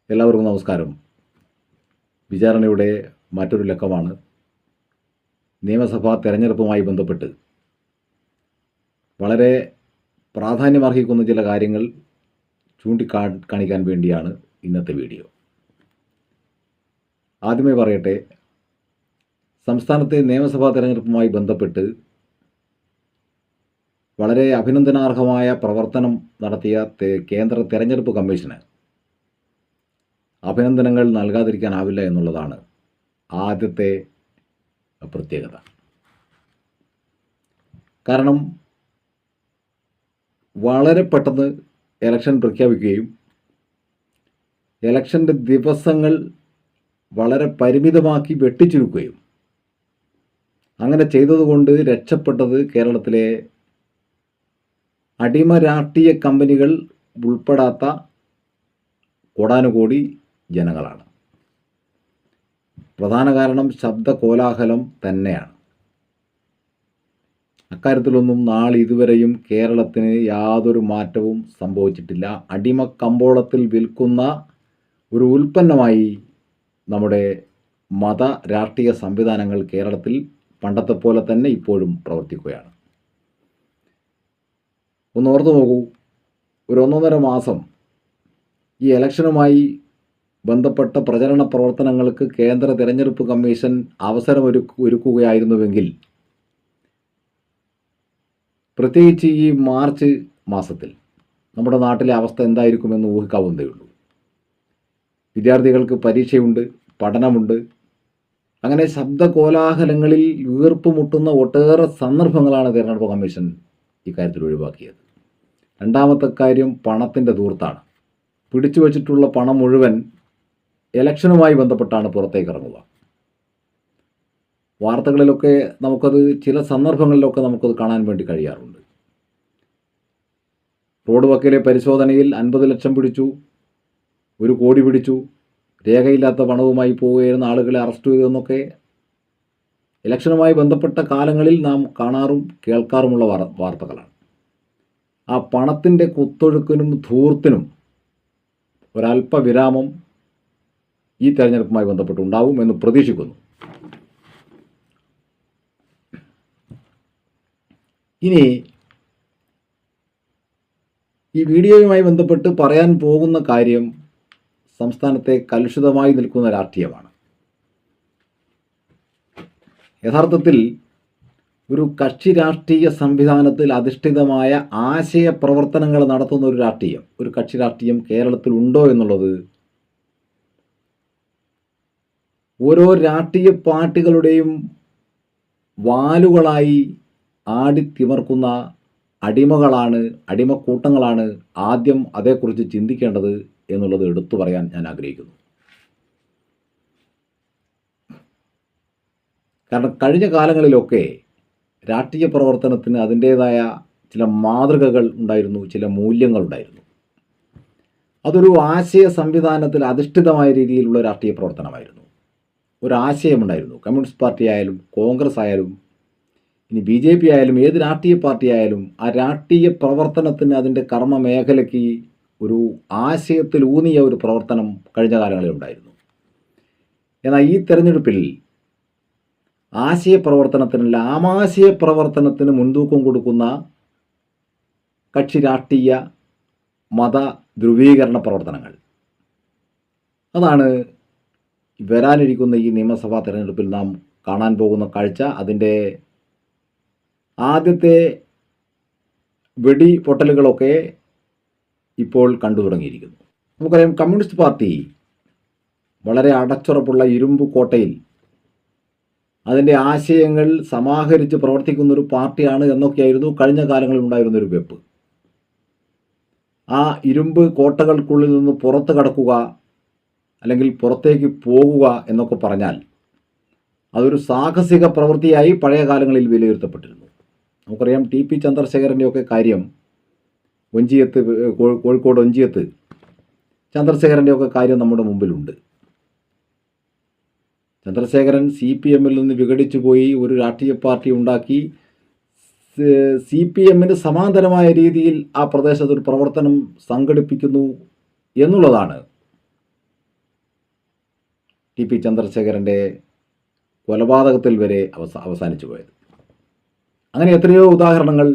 എല്ലാവർക്കും നമസ്കാരം. വിചാരണയുടെ മറ്റൊരു ലക്കമാണ് നിയമസഭാ തെരഞ്ഞെടുപ്പുമായി ബന്ധപ്പെട്ട് വളരെ പ്രാധാന്യമർഹിക്കുന്ന ചില കാര്യങ്ങൾ ചൂണ്ടിക്കാണിക്കാൻ വേണ്ടിയാണ് ഇന്നത്തെ വീഡിയോ. ആദ്യമേ പറയട്ടെ, സംസ്ഥാനത്തെ നിയമസഭാ തെരഞ്ഞെടുപ്പുമായി ബന്ധപ്പെട്ട് വളരെ അഭിനന്ദനാർഹമായ പ്രവർത്തനം നടത്തിയ കേന്ദ്ര തെരഞ്ഞെടുപ്പ് കമ്മീഷന് അഭിനന്ദനങ്ങൾ നൽകാതിരിക്കാനാവില്ല എന്നുള്ളതാണ് ആദ്യത്തെ പ്രത്യേകത. കാരണം വളരെ പെട്ടെന്ന് ഇലക്ഷൻ പ്രഖ്യാപിക്കുകയും ഇലക്ഷൻ്റെ ദിവസങ്ങൾ വളരെ പരിമിതമാക്കി വെട്ടിച്ചുരുക്കുകയും അങ്ങനെ ചെയ്തതുകൊണ്ട് രക്ഷപ്പെട്ടത് കേരളത്തിലെ അടിമ രാഷ്ട്രീയ കമ്പനികൾ ഉൾപ്പെടാത്ത കോടാനുകോടി ജനങ്ങളാണ്. പ്രധാന കാരണം ശബ്ദ കോലാഹലം തന്നെയാണ്. അക്കാര്യത്തിലൊന്നും നാളിതുവരെയും കേരളത്തിന് യാതൊരു മാറ്റവും സംഭവിച്ചിട്ടില്ല. അടിമ കമ്പോളത്തിൽ വിൽക്കുന്ന ഒരു ഉൽപ്പന്നമായി നമ്മുടെ മത രാഷ്ട്രീയ സംവിധാനങ്ങൾ കേരളത്തിൽ പണ്ടത്തെ പോലെ തന്നെ ഇപ്പോഴും പ്രവർത്തിക്കുകയാണ്. ഒന്ന് ഓർത്തു നോക്കൂ, ഒരു 1.5 മാസം ഈ ഇലക്ഷനുമായി ബന്ധപ്പെട്ട പ്രചരണ പ്രവർത്തനങ്ങൾക്ക് കേന്ദ്ര തിരഞ്ഞെടുപ്പ് കമ്മീഷൻ ഒരുക്കുകയായിരുന്നുവെങ്കിൽ, പ്രത്യേകിച്ച് ഈ മാർച്ച് മാസത്തിൽ നമ്മുടെ നാട്ടിലെ അവസ്ഥ എന്തായിരിക്കുമെന്ന് ഊഹിക്കാവുന്നതേ ഉള്ളൂ. വിദ്യാർത്ഥികൾക്ക് പരീക്ഷയുണ്ട്, പഠനമുണ്ട്. അങ്ങനെ ശബ്ദ കോലാഹലങ്ങളിൽ വീർപ്പ് മുട്ടുന്ന ഒട്ടേറെ സന്ദർഭങ്ങളാണ് തിരഞ്ഞെടുപ്പ് കമ്മീഷൻ ഇക്കാര്യത്തിൽ ഒഴിവാക്കിയത്. രണ്ടാമത്തെ കാര്യം പണത്തിൻ്റെ ധൂർത്താണ്. പിടിച്ചു വച്ചിട്ടുള്ള പണം മുഴുവൻ ഇലക്ഷനുമായി ബന്ധപ്പെട്ടാണ് പുറത്തേക്ക് ഇറങ്ങുക. വാർത്തകളിലൊക്കെ നമുക്കത് ചില സന്ദർഭങ്ങളിലൊക്കെ നമുക്കത് കാണാൻ വേണ്ടി കഴിയാറുണ്ട്. റോഡ് വക്കിലെ പരിശോധനയിൽ 50 ലക്ഷം പിടിച്ചു, 1 കോടി പിടിച്ചു, രേഖയില്ലാത്ത പണവുമായി പോവുകയായിരുന്ന ആളുകളെ അറസ്റ്റ് ചെയ്തെന്നൊക്കെ ഇലക്ഷനുമായി ബന്ധപ്പെട്ട കാലങ്ങളിൽ നാം കാണാറും കേൾക്കാറുമുള്ള വാർത്തകളാണ്. ആ പണത്തിൻ്റെ കുത്തൊഴുക്കിനും ധൂർത്തിനും ഒരല്പ വിരാമം ഈ തെരഞ്ഞെടുപ്പുമായി ബന്ധപ്പെട്ടുണ്ടാവും എന്ന് പ്രതീക്ഷിക്കുന്നു. ഇനി ഈ വീഡിയോയുമായി ബന്ധപ്പെട്ട് പറയാൻ പോകുന്ന കാര്യം സംസ്ഥാനത്തെ കലുഷിതമായി നിൽക്കുന്ന രാഷ്ട്രീയമാണ്. യഥാർത്ഥത്തിൽ ഒരു കക്ഷി രാഷ്ട്രീയ സംവിധാനത്തിൽ അധിഷ്ഠിതമായ ആശയ പ്രവർത്തനങ്ങൾ നടത്തുന്ന ഒരു കക്ഷി രാഷ്ട്രീയം കേരളത്തിൽ ഉണ്ടോ എന്നുള്ളത് ഓരോ രാഷ്ട്രീയ പാർട്ടികളുടെയും വാലുകളായി ആടിത്തിമർക്കുന്ന അടിമക്കൂട്ടങ്ങളാണ് ആദ്യം അതേക്കുറിച്ച് ചിന്തിക്കേണ്ടത് എന്നുള്ളത് എടുത്തു പറയാൻ ഞാൻ ആഗ്രഹിക്കുന്നു. കാരണം കഴിഞ്ഞ കാലങ്ങളിലൊക്കെ രാഷ്ട്രീയ പ്രവർത്തനത്തിന് അതിൻ്റേതായ ചില മാതൃകകൾ ഉണ്ടായിരുന്നു, ചില മൂല്യങ്ങളുണ്ടായിരുന്നു. അതൊരു ആശയ സംവിധാനത്തിൽ അധിഷ്ഠിതമായ രീതിയിലുള്ള രാഷ്ട്രീയ പ്രവർത്തനമായിരുന്നു. ഒരാശയമുണ്ടായിരുന്നു. കമ്മ്യൂണിസ്റ്റ് പാർട്ടി ആയാലും കോൺഗ്രസ് ആയാലും ഇനി BJP ആയാലും ഏത് രാഷ്ട്രീയ പാർട്ടി ആയാലും ആ രാഷ്ട്രീയ പ്രവർത്തനത്തിന് അതിൻ്റെ കർമ്മ മേഖലയ്ക്ക് ഒരു ആശയത്തിൽ ഊന്നിയ ഒരു പ്രവർത്തനം കഴിഞ്ഞ കാലങ്ങളിൽ ഉണ്ടായിരുന്നു. എന്നാൽ ഈ തെരഞ്ഞെടുപ്പിൽ ആശയപ്രവർത്തനത്തിനല്ല, ആമാശയ പ്രവർത്തനത്തിന് മുൻതൂക്കം കൊടുക്കുന്ന കക്ഷി രാഷ്ട്രീയ മത ധ്രുവീകരണ പ്രവർത്തനങ്ങൾ, അതാണ് വരാനിരിക്കുന്ന ഈ നിയമസഭാ തെരഞ്ഞെടുപ്പിൽ നാം കാണാൻ പോകുന്ന കാഴ്ച. അതിൻ്റെ ആദ്യത്തെ വെടിപൊട്ടലുകളൊക്കെ ഇപ്പോൾ കണ്ടു തുടങ്ങിയിരിക്കുന്നു. നമുക്കറിയാം, കമ്മ്യൂണിസ്റ്റ് പാർട്ടി വളരെ അടച്ചുറപ്പുള്ള ഇരുമ്പ് കോട്ടയിൽ അതിൻ്റെ ആശയങ്ങൾ സമാഹരിച്ച് പ്രവർത്തിക്കുന്നൊരു പാർട്ടിയാണ് എന്നൊക്കെയായിരുന്നു കഴിഞ്ഞ കാലങ്ങളിൽ ഉണ്ടായിരുന്നൊരു വെപ്പ്. ആ ഇരുമ്പ് കോട്ടകൾക്കുള്ളിൽ നിന്ന് പുറത്ത് കടക്കുക അല്ലെങ്കിൽ പുറത്തേക്ക് പോകുക എന്നൊക്കെ പറഞ്ഞാൽ അതൊരു സാഹസിക പ്രവൃത്തിയായി പഴയ കാലങ്ങളിൽ വിലയിരുത്തപ്പെട്ടിരുന്നു. നമുക്കറിയാം, TP ചന്ദ്രശേഖരൻ്റെയൊക്കെ കാര്യം കോഴിക്കോട് ഒഞ്ചിയത്ത് ചന്ദ്രശേഖരൻ്റെയൊക്കെ കാര്യം നമ്മുടെ മുമ്പിലുണ്ട്. ചന്ദ്രശേഖരൻ CPM-ൽ നിന്ന് വിഘടിച്ചു പോയി ഒരു രാഷ്ട്രീയ പാർട്ടി ഉണ്ടാക്കി CPM-ന് സമാന്തരമായ രീതിയിൽ ആ പ്രദേശത്തൊരു പ്രവർത്തനം സംഘടിപ്പിക്കുന്നു എന്നുള്ളതാണ് ടി പി ചന്ദ്രശേഖരൻ്റെ കൊലപാതകത്തിൽ വരെ അവസാനിച്ചു പോയത്. അങ്ങനെ എത്രയോ ഉദാഹരണങ്ങൾ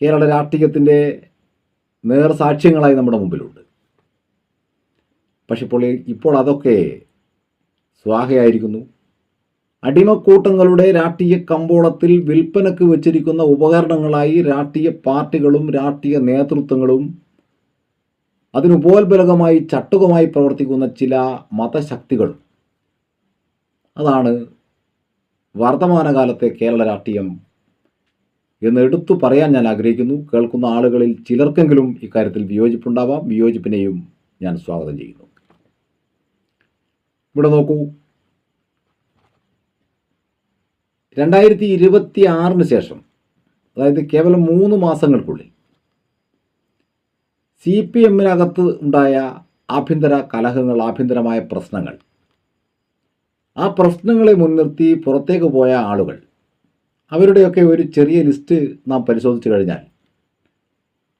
കേരള രാഷ്ട്രീയത്തിൻ്റെ നേർസാക്ഷ്യങ്ങളായി നമ്മുടെ മുമ്പിലുണ്ട്. പക്ഷെ ഇപ്പോൾ അതൊക്കെ സ്വാഹയായിരിക്കുന്നു. അടിമക്കൂട്ടങ്ങളുടെ രാഷ്ട്രീയ കമ്പോളത്തിൽ വിൽപ്പനക്ക് വച്ചിരിക്കുന്ന ഉപകരണങ്ങളായി രാഷ്ട്രീയ പാർട്ടികളും രാഷ്ട്രീയ നേതൃത്വങ്ങളും അതിനുപോൽബലകമായി ചട്ടുകമായി പ്രവർത്തിക്കുന്ന ചില മതശക്തികളും, അതാണ് വർത്തമാനകാലത്തെ കേരള രാഷ്ട്രീയം എന്ന് എടുത്തു പറയാൻ ഞാൻ ആഗ്രഹിക്കുന്നു. കേൾക്കുന്ന ആളുകളിൽ ചിലർക്കെങ്കിലും ഇക്കാര്യത്തിൽ വിയോജിപ്പുണ്ടാവാം. വിയോജിപ്പിനെയും ഞാൻ സ്വാഗതം ചെയ്യുന്നു. ഇവിടെ നോക്കൂ, 2026 ശേഷം, അതായത് കേവലം 3 മാസങ്ങൾക്കുള്ളിൽ CPM-നകത്ത് ഉണ്ടായ ആഭ്യന്തര കലഹങ്ങൾ, ആഭ്യന്തരമായ പ്രശ്നങ്ങൾ, ആ പ്രശ്നങ്ങളെ മുൻനിർത്തി പുറത്തേക്ക് പോയ ആളുകൾ, അവരുടെയൊക്കെ ഒരു ചെറിയ ലിസ്റ്റ് നാം പരിശോധിച്ചു കഴിഞ്ഞാൽ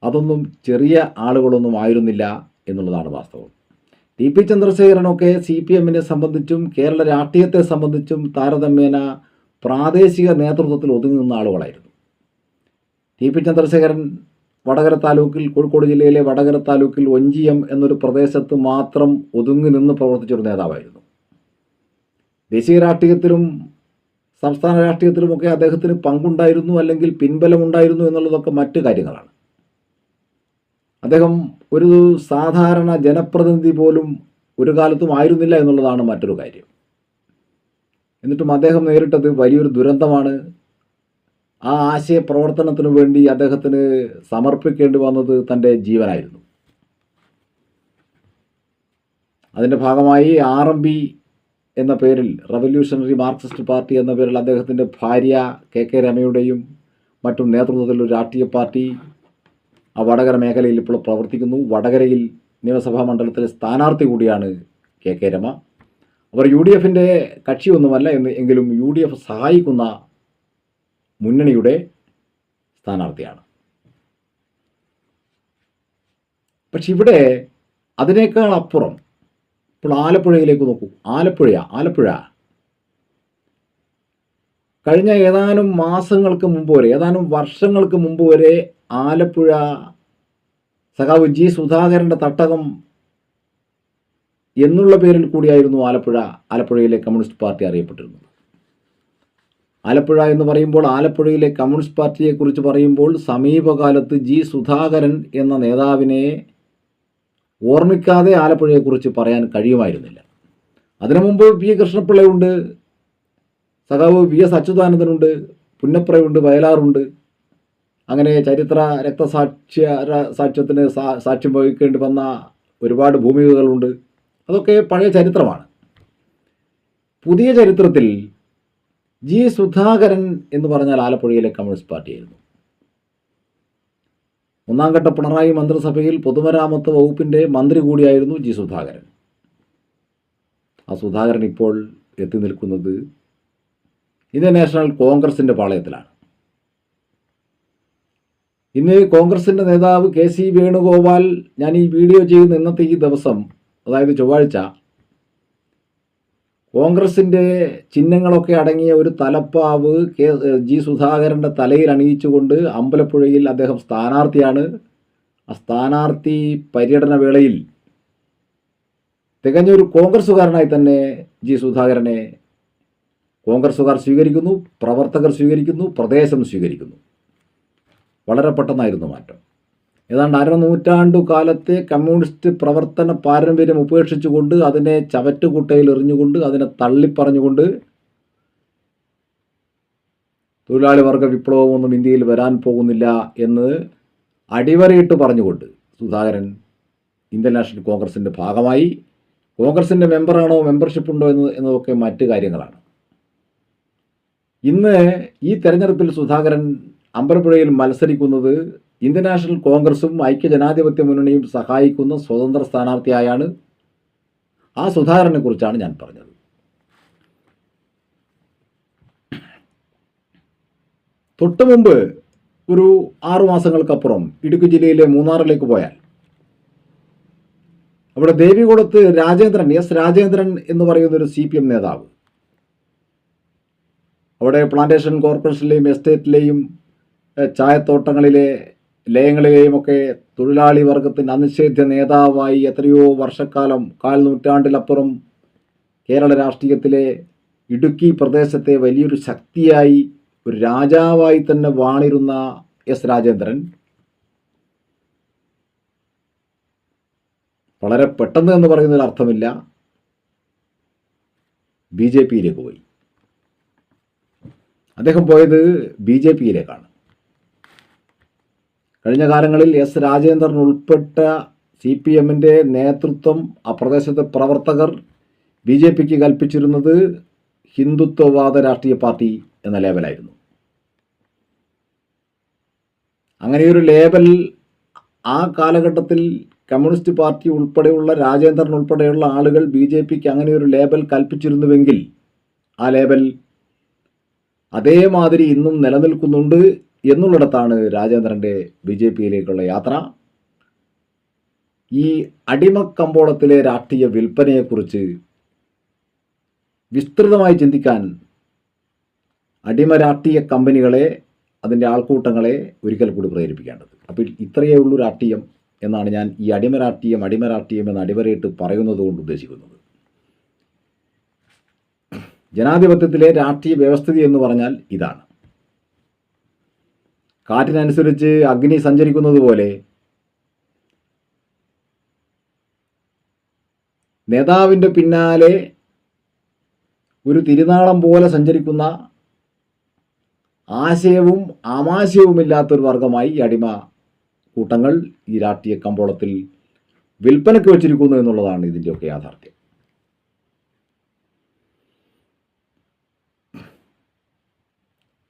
അതൊന്നും ചെറിയ ആളുകളൊന്നും ആയിരുന്നില്ല എന്നുള്ളതാണ് വാസ്തവം. ടി പി ചന്ദ്രശേഖരനൊക്കെ CPM-നെ സംബന്ധിച്ചും കേരള രാഷ്ട്രീയത്തെ സംബന്ധിച്ചും താരതമ്യേന പ്രാദേശിക നേതൃത്വത്തിൽ ഒതുങ്ങി നിന്ന ആളുകളായിരുന്നു. ടി പി ചന്ദ്രശേഖരൻ വടകര താലൂക്കിൽ, കോഴിക്കോട് ജില്ലയിലെ വടകര താലൂക്കിൽ ഒഞ്ചിയം എന്നൊരു പ്രദേശത്ത് മാത്രം ഒതുങ്ങി നിന്ന് പ്രവർത്തിച്ചൊരു നേതാവായിരുന്നു. ദേശീയ രാഷ്ട്രീയത്തിലും സംസ്ഥാന രാഷ്ട്രീയത്തിലുമൊക്കെ അദ്ദേഹത്തിന് പങ്കുണ്ടായിരുന്നു, അല്ലെങ്കിൽ പിൻബലമുണ്ടായിരുന്നു എന്നുള്ളതൊക്കെ മറ്റു കാര്യങ്ങളാണ്. അദ്ദേഹം ഒരു സാധാരണ ജനപ്രതിനിധി പോലും ഒരു കാലത്തും ആയിരുന്നില്ല എന്നുള്ളതാണ് മറ്റൊരു കാര്യം. എന്നിട്ടും അദ്ദേഹം നേരിട്ടത് വലിയൊരു ദുരന്തമാണ്. ആ ആശയ പ്രവർത്തനത്തിനു വേണ്ടി അദ്ദേഹത്തിന് സമർപ്പിക്കേണ്ടി വന്നത് തൻ്റെ ജീവനായിരുന്നു. അതിൻ്റെ ഭാഗമായി RMP എന്ന പേരിൽ, റവല്യൂഷണറി മാർക്സിസ്റ്റ് പാർട്ടി എന്ന പേരിൽ, അദ്ദേഹത്തിൻ്റെ ഭാര്യ KK രമയുടെയും മറ്റും നേതൃത്വത്തിൽ ഒരു രാഷ്ട്രീയ പാർട്ടി ആ വടകര മേഖലയിൽ ഇപ്പോൾ പ്രവർത്തിക്കുന്നു. വടകരയിൽ നിയമസഭാ മണ്ഡലത്തിലെ സ്ഥാനാർത്ഥി കൂടിയാണ് KK രമ. അവർ UDF-ൻ്റെ കക്ഷിയൊന്നുമല്ല, എങ്കിലും UDF സഹായിക്കുന്ന മുന്നണിയുടെ സ്ഥാനാർത്ഥിയാണ്. പക്ഷെ ഇവിടെ അതിനേക്കാൾ അപ്പുറം ഇപ്പോൾ ആലപ്പുഴയിലേക്ക് നോക്കൂ. ആലപ്പുഴ കഴിഞ്ഞ ഏതാനും മാസങ്ങൾക്ക് മുമ്പ് വരെ, ഏതാനും വർഷങ്ങൾക്ക് മുമ്പ് വരെ ആലപ്പുഴ സഖാവ് G. സുധാകരൻ്റെ തട്ടകം എന്നുള്ള പേരിൽ കൂടിയായിരുന്നു ആലപ്പുഴയിലെ കമ്മ്യൂണിസ്റ്റ് പാർട്ടി അറിയപ്പെട്ടിരുന്നത്. ആലപ്പുഴ എന്ന് പറയുമ്പോൾ, ആലപ്പുഴയിലെ കമ്മ്യൂണിസ്റ്റ് പാർട്ടിയെക്കുറിച്ച് പറയുമ്പോൾ സമീപകാലത്ത് G. സുധാകരൻ എന്ന നേതാവിനെ ഓർമ്മിക്കാതെ ആലപ്പുഴയെക്കുറിച്ച് പറയാൻ കഴിയുമായിരുന്നില്ല. അതിനു മുമ്പ് P. കൃഷ്ണപിള്ളയുണ്ട്, സഖാവ് VS അച്യുതാനന്ദനുണ്ട്, പുന്നപ്രയുണ്ട്, വയലാറുണ്ട്. അങ്ങനെ ചരിത്ര രക്തസാക്ഷ്യത്തിന് സാക്ഷ്യം വഹിക്കേണ്ടി വന്ന ഒരുപാട് ഭൂമികകളുണ്ട്. അതൊക്കെ പഴയ ചരിത്രമാണ്. പുതിയ ചരിത്രത്തിൽ G. സുധാകരൻ എന്ന് പറഞ്ഞാൽ ആലപ്പുഴയിലെ കമ്മ്യൂണിസ്റ്റ് പാർട്ടിയായിരുന്നു. ഒന്നാം ഘട്ട പിണറായി മന്ത്രിസഭയിൽ പൊതുമരാമത്ത് വകുപ്പിൻ്റെ മന്ത്രി കൂടിയായിരുന്നു G. സുധാകരൻ. ആ സുധാകരൻ ഇപ്പോൾ എത്തി നിൽക്കുന്നത് ഇന്ത്യൻ നാഷണൽ കോൺഗ്രസിൻ്റെ പാളയത്തിലാണ്. ഇന്ന് കോൺഗ്രസിൻ്റെ നേതാവ് KC വേണുഗോപാൽ, ഞാൻ ഈ വീഡിയോ ചെയ്യുന്ന ഇന്നത്തെ ഈ ദിവസം, അതായത് ചൊവ്വാഴ്ച, കോൺഗ്രസിൻ്റെ ചിഹ്നങ്ങളൊക്കെ അടങ്ങിയ ഒരു തലപ്പാവ് G. സുധാകരൻ്റെ തലയിൽ അണിയിച്ചുകൊണ്ട് അമ്പലപ്പുഴയിൽ അദ്ദേഹം സ്ഥാനാർത്ഥിയാണ്. ആ സ്ഥാനാർത്ഥി പര്യടന വേളയിൽ തികഞ്ഞൊരു കോൺഗ്രസ്സുകാരനായി തന്നെ G. സുധാകരനെ കോൺഗ്രസ്സുകാർ സ്വീകരിക്കുന്നു, പ്രവർത്തകർ സ്വീകരിക്കുന്നു, പ്രദേശം സ്വീകരിക്കുന്നു. വളരെ പെട്ടെന്നായിരുന്നു മാറ്റം. ഏതാണ്ട് അരനൂറ്റാണ്ടു കാലത്തെ കമ്മ്യൂണിസ്റ്റ് പ്രവർത്തന പാരമ്പര്യം ഉപേക്ഷിച്ചുകൊണ്ട്, അതിനെ ചവറ്റുകുട്ടയിൽ എറിഞ്ഞുകൊണ്ട്, അതിനെ തള്ളിപ്പറഞ്ഞുകൊണ്ട്, തൊഴിലാളി വർഗ വിപ്ലവമൊന്നും ഇന്ത്യയിൽ വരാൻ പോകുന്നില്ല എന്ന് അടിവരയിട്ട് പറഞ്ഞുകൊണ്ട് സുധാകരൻ ഇന്ത്യൻ നാഷണൽ കോൺഗ്രസിൻ്റെ ഭാഗമായി. കോൺഗ്രസിൻ്റെ മെമ്പറാണോ, മെമ്പർഷിപ്പ് ഉണ്ടോ എന്നതൊക്കെ മറ്റ് കാര്യങ്ങളാണ്. ഇന്ന് ഈ തെരഞ്ഞെടുപ്പിൽ സുധാകരൻ അമ്പലപ്പുഴയിൽ മത്സരിക്കുന്നത് ഇന്ത്യൻ നാഷണൽ കോൺഗ്രസും ഐക്യജനാധിപത്യ മുന്നണിയും സഹായിക്കുന്ന സ്വതന്ത്ര സ്ഥാനാർത്ഥിയായാണ്. ആ സുധാകരനെ കുറിച്ചാണ് ഞാൻ പറഞ്ഞത്. തൊട്ടു മുമ്പ് ഒരു 6 മാസങ്ങൾക്കപ്പുറം ഇടുക്കി ജില്ലയിലെ മൂന്നാറിലേക്ക് പോയാൽ അവിടെ ദേവികുളത്ത് രാജേന്ദ്രൻ, എസ് രാജേന്ദ്രൻ എന്ന് പറയുന്ന ഒരു CPM നേതാവ്, അവിടെ പ്ലാന്റേഷൻ കോർപ്പറേഷനിലെയും എസ്റ്റേറ്റിലെയും ചായത്തോട്ടങ്ങളിലെ ലയങ്ങളിലെയും ഒക്കെ തൊഴിലാളി വർഗത്തിൻ്റെ അനിഷേധ്യ നേതാവായി എത്രയോ വർഷക്കാലം, 1/4 നൂറ്റാണ്ടിലപ്പുറം കേരള രാഷ്ട്രീയത്തിലെ ഇടുക്കി പ്രദേശത്തെ വലിയൊരു ശക്തിയായി, ഒരു രാജാവായി തന്നെ വാണിരുന്ന എസ് രാജേന്ദ്രൻ വളരെ പെട്ടെന്ന് എന്ന് പറയുന്നതിൽ അർത്ഥമില്ല, BJPയിലേക്ക് പോയി. അദ്ദേഹം പോയത് BJPയിലേക്കാണ്. കഴിഞ്ഞ കാലങ്ങളിൽ എസ് രാജേന്ദ്രൻ ഉൾപ്പെട്ട CPMൻ്റെ നേതൃത്വം, ആ പ്രദേശത്തെ പ്രവർത്തകർ BJPക്ക് കൽപ്പിച്ചിരുന്നത് ഹിന്ദുത്വവാദ രാഷ്ട്രീയ പാർട്ടി എന്ന ലേബലായിരുന്നു. അങ്ങനെയൊരു ലേബൽ ആ കാലഘട്ടത്തിൽ കമ്മ്യൂണിസ്റ്റ് പാർട്ടി ഉൾപ്പെടെയുള്ള, രാജേന്ദ്രൻ ഉൾപ്പെടെയുള്ള ആളുകൾ BJPക്ക് അങ്ങനെയൊരു ലേബൽ കൽപ്പിച്ചിരുന്നുവെങ്കിൽ ആ ലേബൽ അതേമാതിരി ഇന്നും നിലനിൽക്കുന്നുണ്ട് എന്നുള്ളിടത്താണ് രാജേന്ദ്രൻ്റെ BJPയിലേക്കുള്ള യാത്ര. ഈ അടിമക്കമ്പോളത്തിലെ രാഷ്ട്രീയ വിൽപ്പനയെക്കുറിച്ച് വിസ്തൃതമായി ചിന്തിക്കാൻ അടിമ രാഷ്ട്രീയ കമ്പനികളെ, അതിൻ്റെ ആൾക്കൂട്ടങ്ങളെ ഒരിക്കൽ കൂടി പ്രേരിപ്പിക്കേണ്ടത്. അപ്പോൾ ഇത്രയേ ഉള്ളൂ രാഷ്ട്രീയം എന്നാണ് ഞാൻ ഈ അടിമ രാഷ്ട്രീയം എന്ന് അടിവരയിട്ട് പറയുന്നത് കൊണ്ട് ഉദ്ദേശിക്കുന്നത്. ജനാധിപത്യത്തിലെ രാഷ്ട്രീയ വ്യവസ്ഥിതി എന്ന് പറഞ്ഞാൽ ഇതാണ്. കാറ്റിനനുസരിച്ച് അഗ്നി സഞ്ചരിക്കുന്നത് പോലെ നേതാവിൻ്റെ പിന്നാലെ ഒരു തിരുനാളം പോലെ സഞ്ചരിക്കുന്ന, ആശയവും ആമാശയവുമില്ലാത്തൊരു വർഗമായി ഈ അടിമ കൂട്ടങ്ങൾ ഈ രാഷ്ട്രീയ കമ്പോളത്തിൽ വിൽപ്പനയ്ക്ക് വച്ചിരിക്കുന്നു എന്നുള്ളതാണ് ഇതിൻ്റെയൊക്കെ യാഥാർത്ഥ്യം.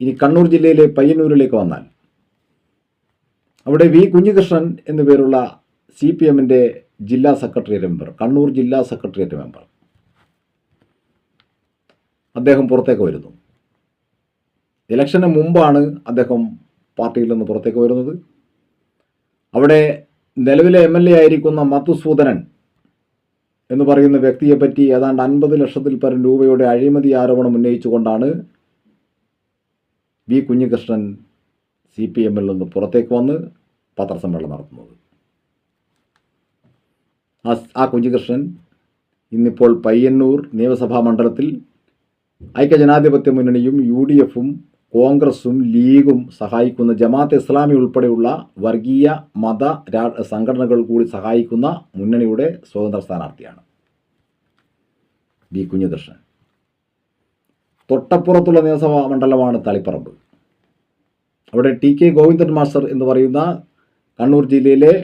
ഇനി കണ്ണൂർ ജില്ലയിലെ പയ്യന്നൂരിലേക്ക് വന്നാൽ അവിടെ വി കുഞ്ഞികൃഷ്ണൻ എന്നു പേരുള്ള CPMൻ്റെ ജില്ലാ സെക്രട്ടേറിയറ്റ് മെമ്പർ, കണ്ണൂർ ജില്ലാ സെക്രട്ടേറിയറ്റ് മെമ്പർ, അദ്ദേഹം പുറത്തേക്ക് വരുന്നു. ഇലക്ഷന് മുമ്പാണ് അദ്ദേഹം പാർട്ടിയിൽ നിന്ന് പുറത്തേക്ക് വരുന്നത്. അവിടെ നിലവിലെ MLA ആയിരിക്കുന്ന മധുസൂദനൻ എന്ന് പറയുന്ന വ്യക്തിയെപ്പറ്റി ഏതാണ്ട് 50 ലക്ഷത്തിൽ പരം രൂപയുടെ അഴിമതി ആരോപണം ഉന്നയിച്ചുകൊണ്ടാണ് വി കുഞ്ഞികൃഷ്ണൻ CPMൽ നിന്ന് പുറത്തേക്ക് വന്ന് പത്രസമ്മേളനം നടത്തുന്നത്. ആ കുഞ്ഞികൃഷ്ണൻ ഇന്നിപ്പോൾ പയ്യന്നൂർ നിയമസഭാ മണ്ഡലത്തിൽ ഐക്യജനാധിപത്യ മുന്നണിയും UDFും കോൺഗ്രസും ലീഗും സഹായിക്കുന്ന ജമാഅത്തെ ഇസ്ലാമി ഉൾപ്പെടെയുള്ള വർഗീയ മത സംഘടനകൾ കൂടി സഹായിക്കുന്ന മുന്നണിയുടെ സ്വതന്ത്ര സ്ഥാനാർത്ഥിയാണ് വി കുഞ്ഞികൃഷ്ണൻ. തൊട്ടപ്പുറത്തുള്ള നിയമസഭാ മണ്ഡലമാണ് തളിപ്പറമ്പ്. അവിടെ TK ഗോവിന്ദൻ മാസ്റ്റർ എന്ന് പറയുന്ന കണ്ണൂർ ജില്ലയിലെ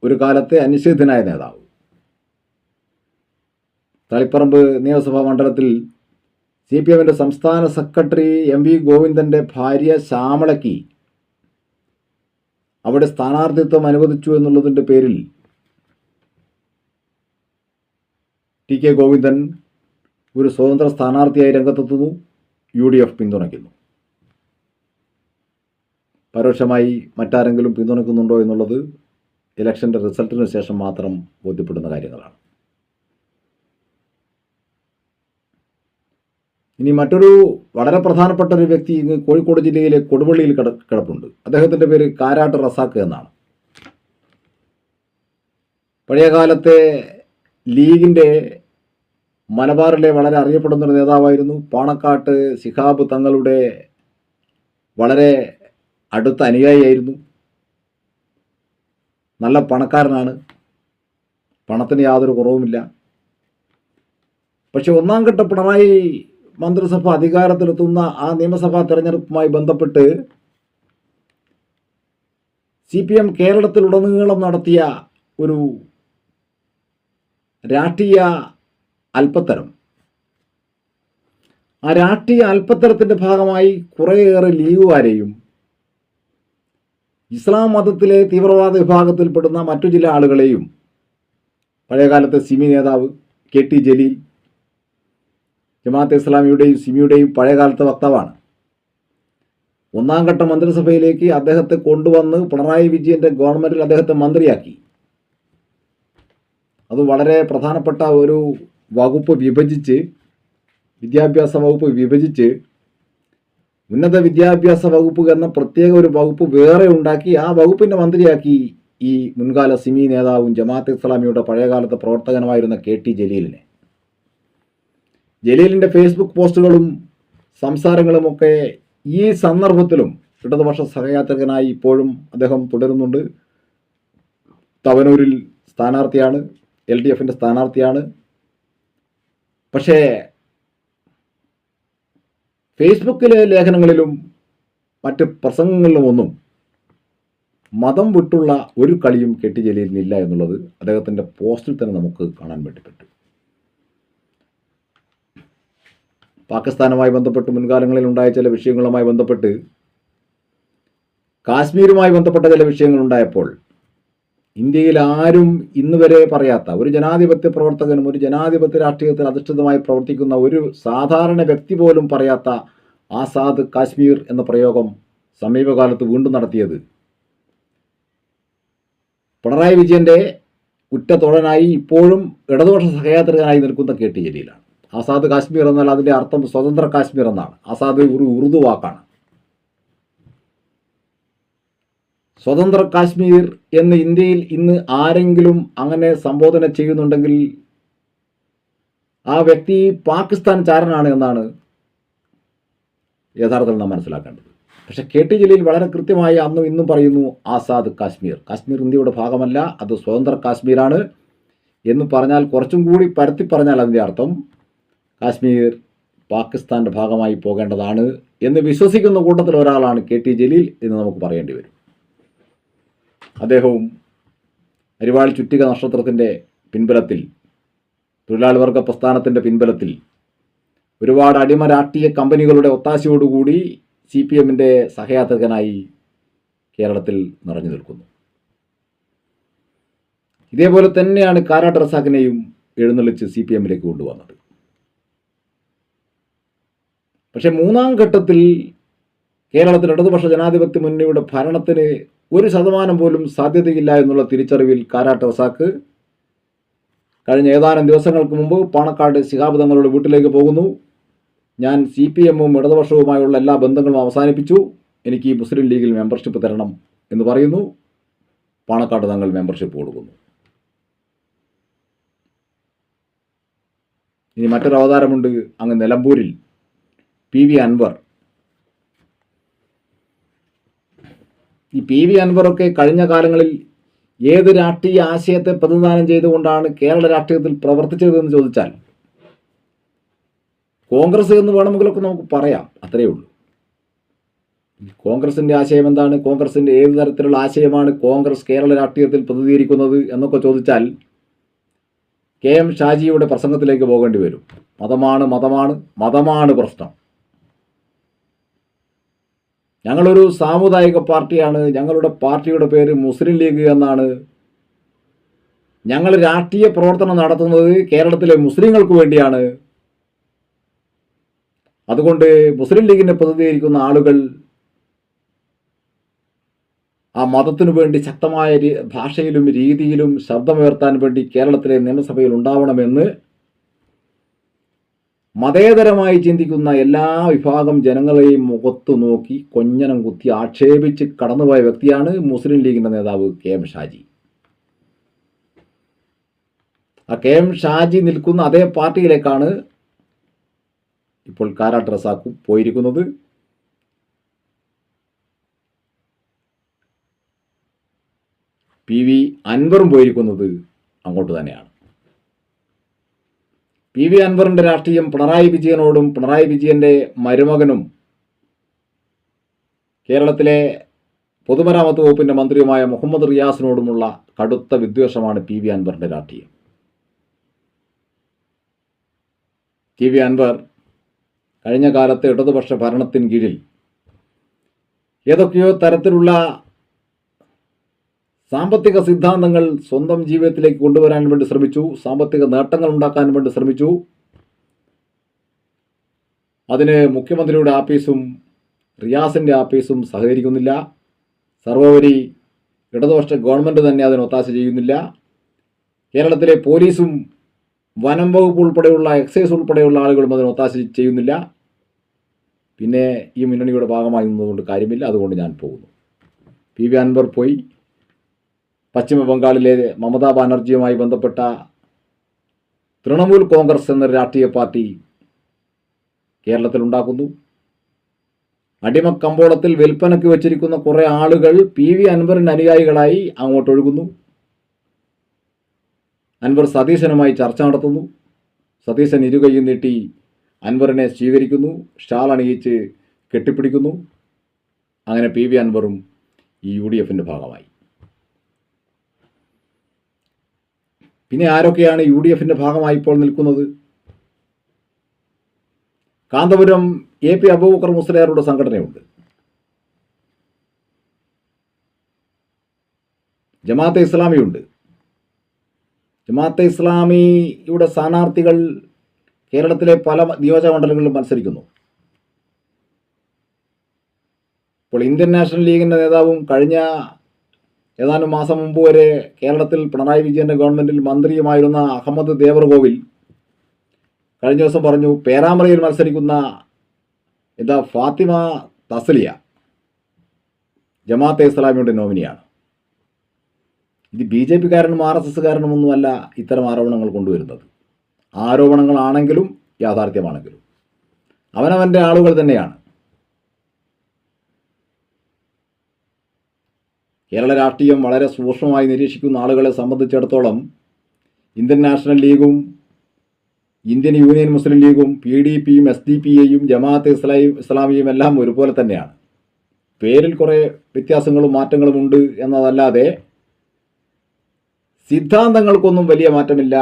ഒരു കാലത്തെ അനിഷേധ്യനായ നേതാവ്. തളിപ്പറമ്പ് നിയമസഭാ മണ്ഡലത്തിൽ CPMൻ്റെ സംസ്ഥാന സെക്രട്ടറി MV ഗോവിന്ദൻ്റെ ഭാര്യ ശ്യാമളയ്ക്ക് അവിടെ സ്ഥാനാർത്ഥിത്വം അനുവദിച്ചു എന്നുള്ളതിൻ്റെ പേരിൽ TK ഗോവിന്ദൻ ഒരു സ്വതന്ത്ര സ്ഥാനാർത്ഥിയായി രംഗത്തെത്തുന്നു. UDF പിന്തുണയ്ക്കുന്നു. പരോക്ഷമായി മറ്റാരെങ്കിലും പിന്തുണയ്ക്കുന്നുണ്ടോ എന്നുള്ളത് ഇലക്ഷൻ്റെ റിസൾട്ടിന് ശേഷം മാത്രം ബോധ്യപ്പെടുന്ന കാര്യങ്ങളാണ്. ഇനി മറ്റൊരു വളരെ പ്രധാനപ്പെട്ട ഒരു വ്യക്തി കോഴിക്കോട് ജില്ലയിലെ കൊടുവള്ളിയിൽ കിടപ്പുണ്ട്. അദ്ദേഹത്തിൻ്റെ പേര് കാരാട്ട് റസാക്ക് എന്നാണ്. പഴയകാലത്തെ ലീഗിൻ്റെ മലബാറിലെ വളരെ അറിയപ്പെടുന്ന ഒരു നേതാവായിരുന്നു. പാണക്കാട്ട് ശിഹാബ് തങ്ങളുടെ വളരെ അടുത്ത അനുയായിയായിരുന്നു. നല്ല പണക്കാരനാണ്, പണത്തിന് യാതൊരു കുറവുമില്ല. പക്ഷെ ഒന്നാം ഘട്ട പിണറായി മന്ത്രിസഭ അധികാരത്തിലെത്തുന്ന ആ നിയമസഭാ തെരഞ്ഞെടുപ്പുമായി ബന്ധപ്പെട്ട് CPM കേരളത്തിലുടനീളം നടത്തിയ ഒരു രാഷ്ട്രീയ അല്പത്തരം, ആ രാഷ്ട്രീയ അല്പത്തരത്തിൻ്റെ ഭാഗമായി കുറേയേറെ ലീഗുകാരെയും ഇസ്ലാം മതത്തിലെ തീവ്രവാദ വിഭാഗത്തിൽപ്പെടുന്ന മറ്റു ചില ആളുകളെയും, പഴയകാലത്തെ സിമി നേതാവ് KT ജലീൽ, ജമാഅത്തെ ഇസ്ലാമിയുടെയും സിമിയുടെയും പഴയകാലത്തെ വക്താവാണ്, ഒന്നാം ഘട്ട മന്ത്രിസഭയിലേക്ക് അദ്ദേഹത്തെ കൊണ്ടുവന്ന് പിണറായി വിജയൻ്റെ ഗവൺമെൻറ്റിൽ അദ്ദേഹത്തെ മന്ത്രിയാക്കി. അത് വളരെ പ്രധാനപ്പെട്ട ഒരു വകുപ്പ് വിഭജിച്ച്, വിദ്യാഭ്യാസ വകുപ്പ് വിഭജിച്ച് ഉന്നത വിദ്യാഭ്യാസ വകുപ്പ് എന്ന പ്രത്യേക ഒരു വകുപ്പ് വേറെ ഉണ്ടാക്കി ആ വകുപ്പിൻ്റെ മന്ത്രിയാക്കി ഈ മുൻകാല സിമി നേതാവും ജമാഅത്തെ ഇസ്ലാമിയുടെ പഴയകാലത്തെ പ്രവർത്തകനുമായിരുന്ന KT ജലീലിനെ. ജലീലിൻ്റെ ഫേസ്ബുക്ക് പോസ്റ്റുകളും സംസാരങ്ങളുമൊക്കെ ഈ സന്ദർഭത്തിലും ഇടതുപക്ഷ സഹയാത്രികനായി ഇപ്പോഴും അദ്ദേഹം തുടരുന്നുണ്ട്. തവനൂരിൽ സ്ഥാനാർത്ഥിയാണ്, LDFൻ്റെ സ്ഥാനാർത്ഥിയാണ്. പക്ഷേ ഫേസ്ബുക്കിലെ ലേഖനങ്ങളിലും മറ്റ് പ്രസംഗങ്ങളിലുമൊന്നും മതം വിട്ടുള്ള ഒരു കളിയും KT ജലീലിനില്ല എന്നുള്ളത് അദ്ദേഹത്തിൻ്റെ പോസ്റ്റിൽ തന്നെ നമുക്ക് കാണാൻ വേണ്ടി പറ്റും. പാകിസ്ഥാനുമായി ബന്ധപ്പെട്ട് മുൻകാലങ്ങളിൽ ഉണ്ടായ ചില വിഷയങ്ങളുമായി ബന്ധപ്പെട്ട്, കാശ്മീരുമായി ബന്ധപ്പെട്ട ചില വിഷയങ്ങളുണ്ടായപ്പോൾ ഇന്ത്യയിൽ ആരും ഇന്ന് വരെ പറയാത്ത, ഒരു ജനാധിപത്യ പ്രവർത്തകനും ഒരു ജനാധിപത്യ രാഷ്ട്രീയത്തിൽ അധിഷ്ഠിതമായി പ്രവർത്തിക്കുന്ന ഒരു സാധാരണ വ്യക്തി പോലും പറയാത്ത ആസാദ് കാശ്മീർ എന്ന പ്രയോഗം സമീപകാലത്ത് വീണ്ടും നടത്തിയത് പിണറായി വിജയൻ്റെ ഉറ്റ തോഴനായി ഇപ്പോഴും ഇടതുപക്ഷ സഹയാത്രികനായി നിൽക്കുന്ന KT ജലീലാണ്. ആസാദ് കാശ്മീർ എന്നാൽ അതിൻ്റെ അർത്ഥം സ്വതന്ത്ര കാശ്മീർ എന്നാണ്. ആസാദ് ഒരു ഉറുദു വാക്കാണ്. സ്വതന്ത്ര കാശ്മീർ എന്ന് ഇന്ത്യയിൽ ഇന്ന് ആരെങ്കിലും അങ്ങനെ സംബോധന ചെയ്യുന്നുണ്ടെങ്കിൽ ആ വ്യക്തി പാകിസ്ഥാൻ ചാരനാണ് എന്നാണ് യഥാർത്ഥത്തിൽ നാം മനസ്സിലാക്കേണ്ടത്. പക്ഷെ KT ജലീൽ വളരെ കൃത്യമായി അന്നും ഇന്നും പറയുന്നു ആസാദ് കാശ്മീർ, കാശ്മീർ ഇന്ത്യയുടെ ഭാഗമല്ല, അത് സ്വതന്ത്ര കാശ്മീരാണ് എന്ന് പറഞ്ഞാൽ, കുറച്ചും കൂടി പരത്തി പറഞ്ഞാൽ അതിൻ്റെ അർത്ഥം കാശ്മീർ പാകിസ്ഥാൻ്റെ ഭാഗമായി പോകേണ്ടതാണ് എന്ന് വിശ്വസിക്കുന്ന കൂട്ടത്തിൽ ഒരാളാണ് KT ജലീൽ എന്ന് നമുക്ക് പറയേണ്ടി വരും. അദ്ദേഹവും അരിവാൾ ചുറ്റിക നക്ഷത്രത്തിൻ്റെ പിൻബലത്തിൽ, തൊഴിലാളി വർഗ പ്രസ്ഥാനത്തിൻ്റെ പിൻബലത്തിൽ, ഒരുപാട് അടിമ രാഷ്ട്രീയ കമ്പനികളുടെ ഒത്താശയോടുകൂടി CPMൻ്റെ സഹയാത്രികനായി കേരളത്തിൽ നിറഞ്ഞു നിൽക്കുന്നു. ഇതേപോലെ തന്നെയാണ് കാരാട്ട് റസാഖിനെയും എഴുന്നള്ളിച്ച് CPMലേക്ക് കൊണ്ടുവന്നത്. പക്ഷെ മൂന്നാം ഘട്ടത്തിൽ കേരളത്തിൽ ഇടതുപക്ഷ ജനാധിപത്യ മുന്നണിയുടെ ഭരണത്തിന് 1% പോലും സാധ്യതയില്ല എന്നുള്ള തിരിച്ചറിവിൽ കാരാട്ട് റസാഖ് കഴിഞ്ഞ ഏതാനും ദിവസങ്ങൾക്ക് മുമ്പ് പാണക്കാട് ശിഹാബ് തങ്ങളുടെ വീട്ടിലേക്ക് പോകുന്നു. ഞാൻ CPMും ഇടതുപക്ഷവുമായുള്ള എല്ലാ ബന്ധങ്ങളും അവസാനിപ്പിച്ചു, എനിക്ക് ഈ മുസ്ലിം ലീഗിൽ മെമ്പർഷിപ്പ് തരണം എന്ന് പറയുന്നു. പാണക്കാട് തങ്ങൾ മെമ്പർഷിപ്പ് കൊടുക്കുന്നു. ഇനി മറ്റൊരു അവതാരമുണ്ട് അങ്ങ് നിലമ്പൂരിൽ. PV അൻവർ. ഈ PV അൻവറൊക്കെ കഴിഞ്ഞ കാലങ്ങളിൽ ഏത് രാഷ്ട്രീയ ആശയത്തെ പ്രതിനിധാനം ചെയ്തുകൊണ്ടാണ് കേരള രാഷ്ട്രീയത്തിൽ പ്രവർത്തിച്ചതെന്ന് ചോദിച്ചാൽ കോൺഗ്രസ് എന്ന് വേണമെങ്കിലൊക്കെ നമുക്ക് പറയാം, അത്രയേ ഉള്ളൂ. കോൺഗ്രസിൻ്റെ ആശയം എന്താണ്, കോൺഗ്രസിൻ്റെ ഏത് തരത്തിലുള്ള ആശയമാണ് കോൺഗ്രസ് കേരള രാഷ്ട്രീയത്തിൽ പ്രതിനിധീകരിക്കുന്നത് എന്നൊക്കെ ചോദിച്ചാൽ KM ഷാജിയുടെ പ്രസംഗത്തിലേക്ക് പോകേണ്ടി വരും. മതമാണ് പ്രശ്നം. ഞങ്ങളൊരു സാമുദായിക പാർട്ടിയാണ്, ഞങ്ങളുടെ പാർട്ടിയുടെ പേര് മുസ്ലിം ലീഗ് എന്നാണ്, ഞങ്ങൾ രാഷ്ട്രീയ പ്രവർത്തനം നടത്തുന്നത് കേരളത്തിലെ മുസ്ലിങ്ങൾക്ക് വേണ്ടിയാണ്, അതുകൊണ്ട് മുസ്ലിം ലീഗിനെ പ്രതിനിധീകരിക്കുന്ന ആളുകൾ ആ മതത്തിനു വേണ്ടി ശക്തമായ ഭാഷയിലും രീതിയിലും ശബ്ദമുയർത്താൻ വേണ്ടി കേരളത്തിലെ നിയമസഭയിൽ ഉണ്ടാവണമെന്ന് മതേതരമായി ചിന്തിക്കുന്ന എല്ലാ വിഭാഗം ജനങ്ങളെയും മുഖത്തു നോക്കി കൊഞ്ഞനം കുത്തി ആക്ഷേപിച്ച് കടന്നുപോയ വ്യക്തിയാണ് മുസ്ലിം ലീഗിൻ്റെ നേതാവ് KM ഷാജി. ആ KM ഷാജി നിൽക്കുന്ന അതേ പാർട്ടിയിലേക്കാണ് ഇപ്പോൾ കാരാട്ട് റസാഖും പോയിരിക്കുന്നത്. PV അൻവറും പോയിരിക്കുന്നത് അങ്ങോട്ട് തന്നെയാണ്. PV അൻവറിൻ്റെ രാഷ്ട്രീയം പിണറായി വിജയനോടും പിണറായി വിജയൻ്റെ മരുമകനും കേരളത്തിലെ പൊതുമരാമത്ത് വകുപ്പിൻ്റെ മന്ത്രിയുമായ മുഹമ്മദ് റിയാസിനോടുമുള്ള കടുത്ത വിദ്വേഷമാണ് PV അൻവറിൻ്റെ രാഷ്ട്രീയം. PV അൻവർ കഴിഞ്ഞ കാലത്തെ ഇടതുപക്ഷ ഭരണത്തിന് കീഴിൽ ഏതൊക്കെയോ തരത്തിലുള്ള സാമ്പത്തിക സിദ്ധാന്തങ്ങൾ സ്വന്തം ജീവിതത്തിലേക്ക് കൊണ്ടുവരാൻ വേണ്ടി ശ്രമിച്ചു, സാമ്പത്തിക നേട്ടങ്ങൾ ഉണ്ടാക്കാൻ വേണ്ടി ശ്രമിച്ചു. അതിന് മുഖ്യമന്ത്രിയുടെ ആഫീസും റിയാസിൻ്റെ ആഫീസും സഹകരിക്കുന്നില്ല. സർവോപരി ഇടതുപക്ഷ ഗവൺമെൻറ് തന്നെ അതിന് ഒത്താശ ചെയ്യുന്നില്ല. കേരളത്തിലെ പോലീസും വനം വകുപ്പ് ഉൾപ്പെടെയുള്ള എക്സൈസ് ഉൾപ്പെടെയുള്ള ആളുകളും അതിന് ഒത്താശ ചെയ്യുന്നില്ല. പിന്നെ ഈ മുന്നണിയുടെ ഭാഗമായി നിന്നുകൊണ്ട് കാര്യമില്ല. അതുകൊണ്ട് ഞാൻ പോകുന്നു. PV അൻവർ പോയി പശ്ചിമ ബംഗാളിലെ മമതാ ബാനർജിയുമായി ബന്ധപ്പെട്ട തൃണമൂൽ കോൺഗ്രസ് എന്ന രാഷ്ട്രീയ പാർട്ടി കേരളത്തിൽ ഉണ്ടാക്കുന്നു. അടിമക്കമ്പോളത്തിൽ വിൽപ്പനയ്ക്ക് വച്ചിരിക്കുന്ന കുറേ ആളുകൾ PV അൻവറിന് അനുയായികളായി അങ്ങോട്ടൊഴുകുന്നു. അൻവർ സതീശനുമായി ചർച്ച നടത്തുന്നു. സതീശൻ ഇരുകൈയും നീട്ടി അൻവറിനെ സ്വീകരിക്കുന്നു, ഷാൾ അണിയിച്ച് കെട്ടിപ്പിടിക്കുന്നു. അങ്ങനെ PV അൻവറും ഈ UDFൻ്റെ ഭാഗമായി. പിന്നെ ആരൊക്കെയാണ് UDFൻ്റെ ഭാഗമായി ഇപ്പോൾ നിൽക്കുന്നത്? കാന്തപുരം AP അബൂബക്കർ മുസ്ലിയാരുടെ സംഘടനയുണ്ട്. ജമാഅത്തെ ഇസ്ലാമിയുണ്ട്. ജമാഅത്തെ ഇസ്ലാമിയുടെ സ്ഥാനാർത്ഥികൾ കേരളത്തിലെ പല നിയോജകമണ്ഡലങ്ങളിലും മത്സരിക്കുന്നു. ഇപ്പോൾ ഇന്ത്യൻ നാഷണൽ ലീഗിൻ്റെ നേതാവും കഴിഞ്ഞ ഏതാനും മാസം മുമ്പ് വരെ കേരളത്തിൽ പിണറായി വിജയൻ്റെ ഗവൺമെൻറ്റിൽ മന്ത്രിയുമായിരുന്ന അഹമ്മദ് ദേവർകോവിൽ കഴിഞ്ഞ ദിവസം പറഞ്ഞു, പേരാമ്പ്രയിൽ മത്സരിക്കുന്ന ഫാത്തിമ തസ്ലിയ ജമാഅത്തെ ഇസ്ലാമിയുടെ നോമിനിയാണ്. ഇത് BJP കാരനും RSS കാരനും ഒന്നുമല്ല ഇത്തരം ആരോപണങ്ങൾ കൊണ്ടുവരുന്നത്. ആരോപണങ്ങളാണെങ്കിലും യാഥാർത്ഥ്യമാണെങ്കിലും അവനവൻ്റെ ആളുകൾ തന്നെയാണ്. കേരള രാഷ്ട്രീയം വളരെ സൂക്ഷ്മമായി നിരീക്ഷിക്കുന്ന ആളുകളെ സംബന്ധിച്ചിടത്തോളം ഇന്ത്യൻ നാഷണൽ ലീഗും ഇന്ത്യൻ യൂണിയൻ മുസ്ലിം ലീഗും PDPയും SDPയും ജമാഅത്തെ ഇസ്ലാമിയും എല്ലാം ഒരുപോലെ തന്നെയാണ്. പേരിൽ കുറേ വ്യത്യാസങ്ങളും മാറ്റങ്ങളും ഉണ്ട് എന്നതല്ലാതെ സിദ്ധാന്തങ്ങൾക്കൊന്നും വലിയ മാറ്റമില്ല.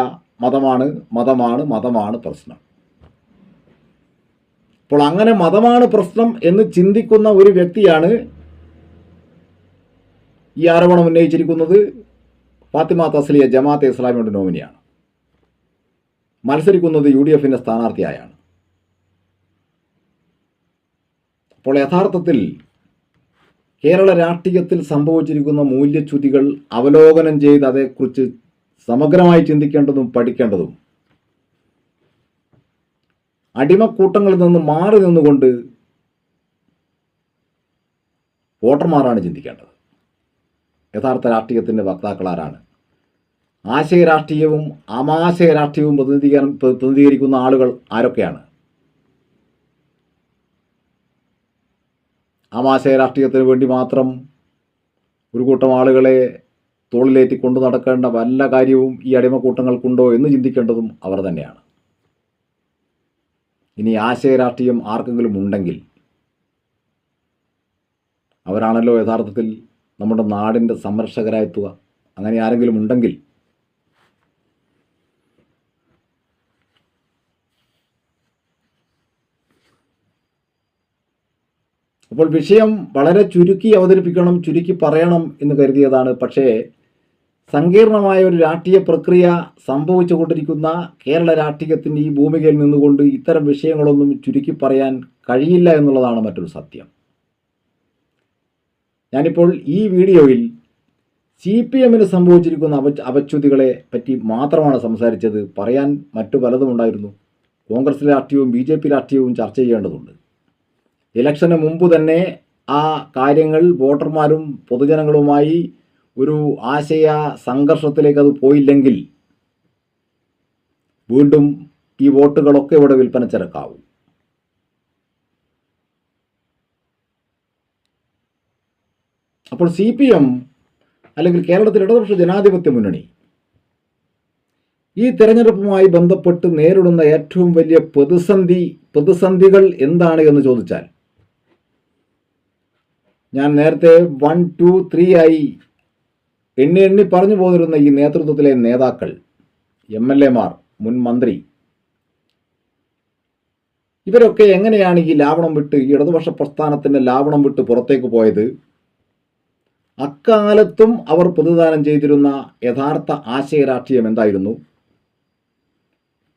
മതമാണ് മതമാണ് മതമാണ് പ്രശ്നം. അപ്പോൾ അങ്ങനെ മതമാണ് പ്രശ്നം എന്ന് ചിന്തിക്കുന്ന ഒരു വ്യക്തിയാണ് ഈ ആരോപണം ഉന്നയിച്ചിരിക്കുന്നത്. ഫാത്തിമ തസ്ലിയ ജമാഅത്തെ ഇസ്ലാമിയുടെ നോമിനിയാണ്. മത്സരിക്കുന്നത് UDFൻ്റെ സ്ഥാനാർത്ഥിയായാണ്. അപ്പോൾ യഥാർത്ഥത്തിൽ കേരള രാഷ്ട്രീയത്തിൽ സംഭവിച്ചിരിക്കുന്ന മൂല്യച്യുതികൾ അവലോകനം ചെയ്ത് അതേക്കുറിച്ച് സമഗ്രമായി ചിന്തിക്കേണ്ടതും പഠിക്കേണ്ടതും അടിമക്കൂട്ടങ്ങളിൽ നിന്ന് മാറി നിന്നുകൊണ്ട് വോട്ടർമാരാണ് ചിന്തിക്കേണ്ടത്. യഥാർത്ഥ രാഷ്ട്രീയത്തിൻ്റെ വക്താക്കളാരാണ്? ആശയ രാഷ്ട്രീയവും ആമാശയ രാഷ്ട്രീയവും പ്രതിനിധീകരിക്കുന്ന ആളുകൾ ആരൊക്കെയാണ്? ആമാശയ രാഷ്ട്രീയത്തിന് വേണ്ടി മാത്രം ഒരു കൂട്ടം ആളുകളെ തോളിലേറ്റി കൊണ്ടു നടക്കേണ്ട വല്ല കാര്യവും ഈ അടിമക്കൂട്ടങ്ങൾക്കുണ്ടോ എന്ന് ചിന്തിക്കേണ്ടതും അവർ തന്നെയാണ്. ഇനി ആശയ രാഷ്ട്രീയം ആർക്കെങ്കിലും ഉണ്ടെങ്കിൽ അവരാണല്ലോ യഥാർത്ഥത്തിൽ നമ്മുടെ നാടിൻ്റെ സംരക്ഷകരായെത്തുക. അങ്ങനെ ആരെങ്കിലും ഉണ്ടെങ്കിൽ അപ്പോൾ വിഷയം വളരെ ചുരുക്കി അവതരിപ്പിക്കണം, ചുരുക്കി പറയണം എന്ന് കരുതിയതാണ്. പക്ഷേ സങ്കീർണമായ ഒരു രാഷ്ട്രീയ പ്രക്രിയ സംഭവിച്ചുകൊണ്ടിരിക്കുന്ന കേരള രാഷ്ട്രീയത്തിൻ്റെ ഈ ഭൂമികയിൽ നിന്നുകൊണ്ട് ഇത്തരം വിഷയങ്ങളൊന്നും ചുരുക്കി പറയാൻ കഴിയില്ല എന്നുള്ളതാണ് മറ്റൊരു സത്യം. ഞാനിപ്പോൾ ഈ വീഡിയോയിൽ CPMന് സംഭവിച്ചിരിക്കുന്ന അപച്യുതികളെ പറ്റി മാത്രമാണ് സംസാരിച്ചത്. പറയാൻ മറ്റു പലതും ഉണ്ടായിരുന്നു. കോൺഗ്രസ് രാഷ്ട്രീയവും BJP രാഷ്ട്രീയവും ചർച്ച ചെയ്യേണ്ടതുണ്ട്. ഇലക്ഷന് മുമ്പ് തന്നെ ആ കാര്യങ്ങൾ വോട്ടർമാരും പൊതുജനങ്ങളുമായി ഒരു ആശയ സംഘർഷത്തിലേക്ക് അത് പോയില്ലെങ്കിൽ വീണ്ടും ഈ വോട്ടുകളൊക്കെ ഇവിടെ വിൽപ്പനച്ചരക്കാവും. അപ്പോൾ CPM അല്ലെങ്കിൽ കേരളത്തിൽ ഇടതുപക്ഷ ജനാധിപത്യ മുന്നണി ഈ തെരഞ്ഞെടുപ്പുമായി ബന്ധപ്പെട്ട് നേരിടുന്ന ഏറ്റവും വലിയ പ്രതിസന്ധികൾ എന്താണ് എന്ന് ചോദിച്ചാൽ, ഞാൻ നേരത്തെ 1, 2, 3 ആയി എണ്ണി പറഞ്ഞു പോന്നിരുന്ന ഈ നേതൃത്വത്തിലെ നേതാക്കൾ, MLAമാർ, മുൻ മന്ത്രി, ഇവരൊക്കെ എങ്ങനെയാണ് ഈ ലാവണം വിട്ട്, ഈ ഇടതുപക്ഷ പ്രസ്ഥാനത്തിൻ്റെ ലാവണം വിട്ട് പുറത്തേക്ക് പോയത്? അക്കാലത്തും അവർ പ്രതിദാനം ചെയ്തിരുന്ന യഥാർത്ഥ ആശയ രാഷ്ട്രീയം എന്തായിരുന്നു?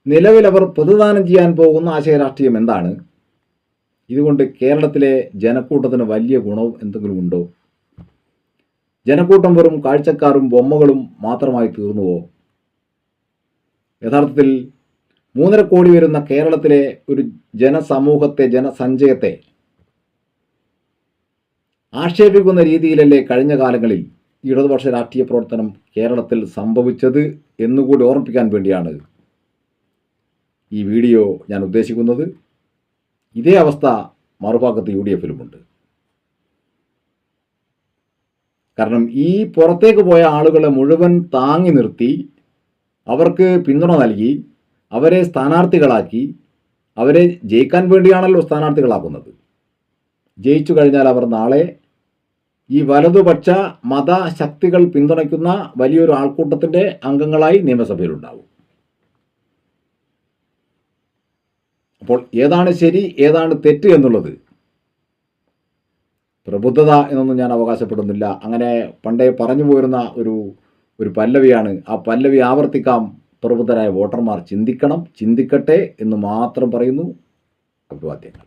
നിലവിൽ അവർ പ്രതിദാനം ചെയ്യാൻ പോകുന്ന ആശയ രാഷ്ട്രീയം എന്താണ്? ഇതുകൊണ്ട് കേരളത്തിലെ ജനക്കൂട്ടത്തിന് വലിയ ഗുണവും എന്തെങ്കിലും ഉണ്ടോ? ജനക്കൂട്ടം വെറും കാഴ്ചക്കാരും ബൊമ്മകളും മാത്രമായി തീർന്നുവോ? യഥാർത്ഥത്തിൽ 3.5 കോടി വരുന്ന കേരളത്തിലെ ഒരു ജനസമൂഹത്തെ, ജനസഞ്ചയത്തെ ആക്ഷേപിക്കുന്ന രീതിയിലല്ലേ കഴിഞ്ഞ കാലങ്ങളിൽ ഇടതുപക്ഷ രാഷ്ട്രീയ പ്രവർത്തനം കേരളത്തിൽ സംഭവിച്ചത് എന്നുകൂടി ഓർമ്മിപ്പിക്കാൻ വേണ്ടിയാണ് ഈ വീഡിയോ ഞാൻ ഉദ്ദേശിക്കുന്നത്. ഇതേ അവസ്ഥ മറുഭാഗത്ത് UDF-ലുമുണ്ട്. കാരണം ഈ പുറത്തേക്ക് പോയ ആളുകളെ മുഴുവൻ താങ്ങി നിർത്തി, അവർക്ക് പിന്തുണ നൽകി, അവരെ സ്ഥാനാർത്ഥികളാക്കി, അവരെ ജയിക്കാൻ വേണ്ടിയാണല്ലോ സ്ഥാനാർത്ഥികളാക്കുന്നത്. ജയിച്ചു കഴിഞ്ഞാൽ അവർ നാളെ ഈ വലതുപക്ഷ മതശക്തികൾ പിന്തുണയ്ക്കുന്ന വലിയൊരു ആൾക്കൂട്ടത്തിൻ്റെ അംഗങ്ങളായി നിയമസഭയിലുണ്ടാവും. അപ്പോൾ ഏതാണ് ശരി, ഏതാണ് തെറ്റ് എന്നുള്ളത് പ്രബുദ്ധത എന്നൊന്നും ഞാൻ അവകാശപ്പെടുന്നില്ല. അങ്ങനെ പണ്ടേ പറഞ്ഞു പോരുന്ന ഒരു പല്ലവിയാണ്. ആ പല്ലവി ആവർത്തിക്കാം. പ്രബുദ്ധരായ വോട്ടർമാർ ചിന്തിക്കണം, ചിന്തിക്കട്ടെ എന്ന് മാത്രം പറയുന്നു. അഭിവാദ്യങ്ങൾ.